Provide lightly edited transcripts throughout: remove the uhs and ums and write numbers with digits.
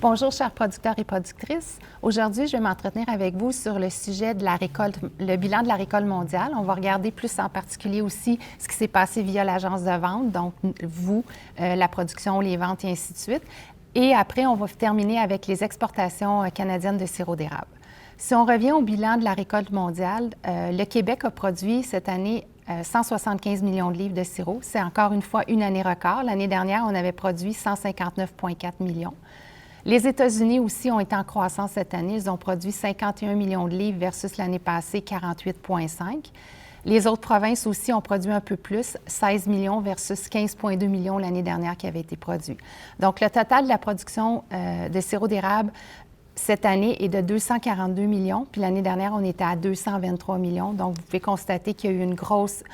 Bonjour, chers producteurs et productrices. Aujourd'hui, je vais m'entretenir avec vous sur le sujet de la récolte, le bilan de la récolte mondiale. On va regarder plus en particulier aussi ce qui s'est passé via l'agence de vente, donc vous, la production, les ventes et ainsi de suite. Et après, on va terminer avec les exportations canadiennes de sirop d'érable. Si on revient au bilan de la récolte mondiale, le Québec a produit cette année 175 millions de livres de sirop. C'est encore une fois une année record. L'année dernière, on avait produit 159,4 millions. Les États-Unis aussi ont été en croissance cette année. Ils ont produit 51 millions de livres versus l'année passée, 48,5. Les autres provinces aussi ont produit un peu plus, 16 millions versus 15,2 millions l'année dernière qui avait été produit. Donc, le total de la production de sirop d'érable cette année est de 242 millions, puis l'année dernière, on était à 223 millions. Donc, vous pouvez constater qu'il y a eu une grosse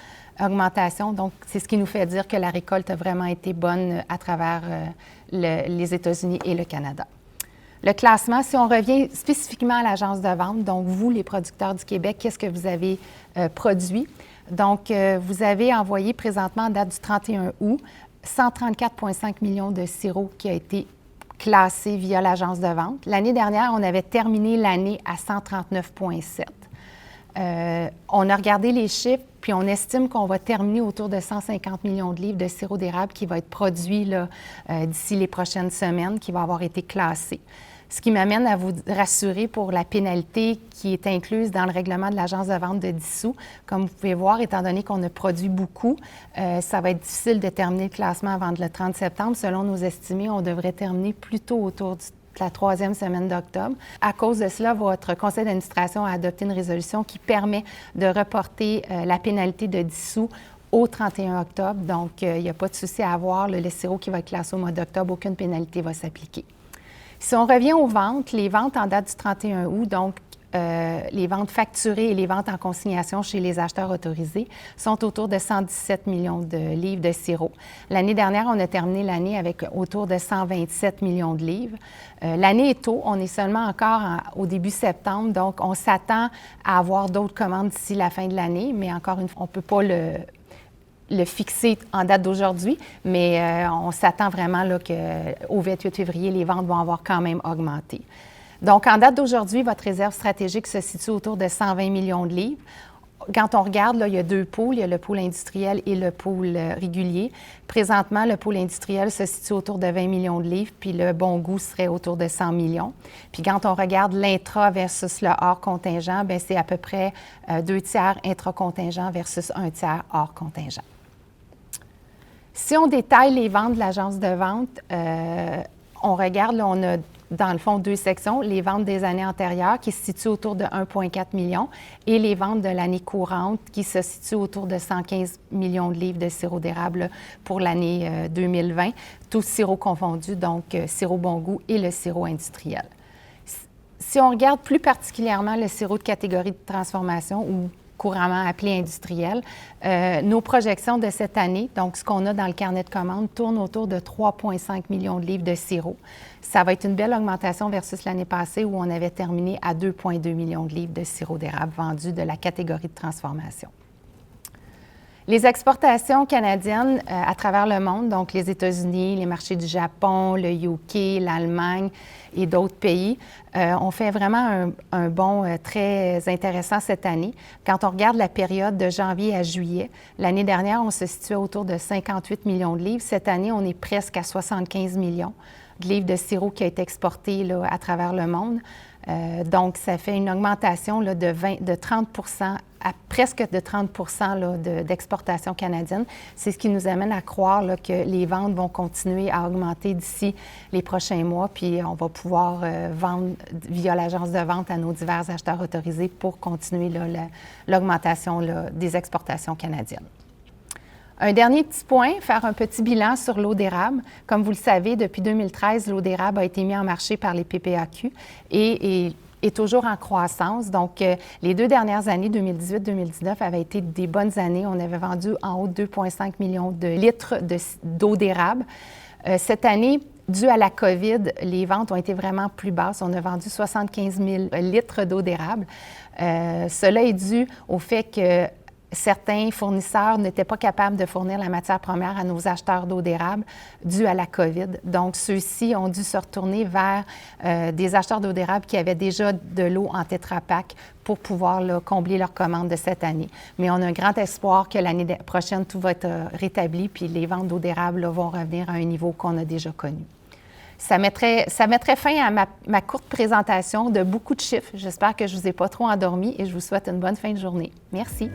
augmentation. Donc, c'est ce qui nous fait dire que la récolte a vraiment été bonne à travers les États-Unis et le Canada. Le classement, si on revient spécifiquement à l'agence de vente, donc vous, les producteurs du Québec, qu'est-ce que vous avez produit? Donc, vous avez envoyé présentement, en date du 31 août, 134,5 millions de sirop qui a été classé via l'agence de vente. L'année dernière, on avait terminé l'année à 139,7. On a regardé les chiffres, puis on estime qu'on va terminer autour de 150 millions de livres de sirop d'érable qui va être produit d'ici les prochaines semaines, qui va avoir été classé. Ce qui m'amène à vous rassurer pour la pénalité qui est incluse dans le règlement de l'agence de vente de dissous. Comme vous pouvez voir, étant donné qu'on a produit beaucoup, ça va être difficile de terminer le classement avant le 30 septembre. Selon nos estimés, on devrait terminer plutôt autour de la troisième semaine d'octobre. À cause de cela, votre conseil d'administration a adopté une résolution qui permet de reporter la pénalité de dissous au 31 octobre. Donc, il n'y a pas de souci à avoir. Le sirop qui va être classé au mois d'octobre, aucune pénalité va s'appliquer. Si on revient aux ventes, les ventes en date du 31 août, donc les ventes facturées et les ventes en consignation chez les acheteurs autorisés sont autour de 117 millions de livres de sirop. L'année dernière, on a terminé l'année avec autour de 127 millions de livres. L'année est tôt, on est seulement encore au début septembre, donc on s'attend à avoir d'autres commandes d'ici la fin de l'année, mais encore une fois, on ne peut pas le fixer en date d'aujourd'hui, mais on s'attend vraiment qu'au 28 février, les ventes vont avoir quand même augmenté. Donc, en date d'aujourd'hui, votre réserve stratégique se situe autour de 120 millions de livres. Quand on regarde, là, il y a deux pôles. Il y a le pôle industriel et le pôle régulier. Présentement, le pôle industriel se situe autour de 20 millions de livres, puis le bon goût serait autour de 100 millions. Puis quand on regarde l'intra versus le hors contingent, bien, c'est à peu près 2 tiers intra-contingent versus 1 tiers hors contingent. Si on détaille les ventes de l'agence de vente, on regarde, là, on a dans le fond 2 sections, les ventes des années antérieures qui se situent autour de 1,4 million et les ventes de l'année courante qui se situent autour de 115 millions de livres de sirop d'érable pour l'année 2020, tous sirops confondus, donc sirop bon goût et le sirop industriel. Si on regarde plus particulièrement le sirop de catégorie de transformation ou couramment appelé industriel. Nos projections de cette année, donc ce qu'on a dans le carnet de commandes, tournent autour de 3,5 millions de livres de sirop. Ça va être une belle augmentation versus l'année passée où on avait terminé à 2,2 millions de livres de sirop d'érable vendus de la catégorie de transformation. Les exportations canadiennes à travers le monde, donc les États-Unis, les marchés du Japon, le UK, l'Allemagne et d'autres pays, ont fait vraiment un bond très intéressant cette année. Quand on regarde la période de janvier à juillet, l'année dernière, on se situait autour de 58 millions de livres. Cette année, on est presque à 75 millions de livres de sirop qui a été exporté là, à travers le monde. Donc, ça fait une augmentation là, de 30 à presque de 30 d'exportation canadienne. C'est ce qui nous amène à croire là, que les ventes vont continuer à augmenter d'ici les prochains mois, puis on va pouvoir vendre via l'agence de vente à nos divers acheteurs autorisés pour continuer là, l'augmentation là, des exportations canadiennes. Un dernier petit point, faire un petit bilan sur l'eau d'érable. Comme vous le savez, depuis 2013, l'eau d'érable a été mise en marché par les PPAQ et est toujours en croissance. Donc, les 2 dernières années, 2018-2019, avaient été des bonnes années. On avait vendu en haut de 2,5 millions de litres d'eau d'érable. Cette année, dû à la COVID, les ventes ont été vraiment plus basses. On a vendu 75 000 litres d'eau d'érable. Cela est dû au fait que certains fournisseurs n'étaient pas capables de fournir la matière première à nos acheteurs d'eau d'érable dû à la COVID. Donc, ceux-ci ont dû se retourner vers des acheteurs d'eau d'érable qui avaient déjà de l'eau en Tetra Pak pour pouvoir là, combler leurs commandes de cette année. Mais on a un grand espoir que l'année prochaine, tout va être rétabli, puis les ventes d'eau d'érable là, vont revenir à un niveau qu'on a déjà connu. Ça mettrait fin à ma courte présentation de beaucoup de chiffres. J'espère que je ne vous ai pas trop endormi et je vous souhaite une bonne fin de journée. Merci.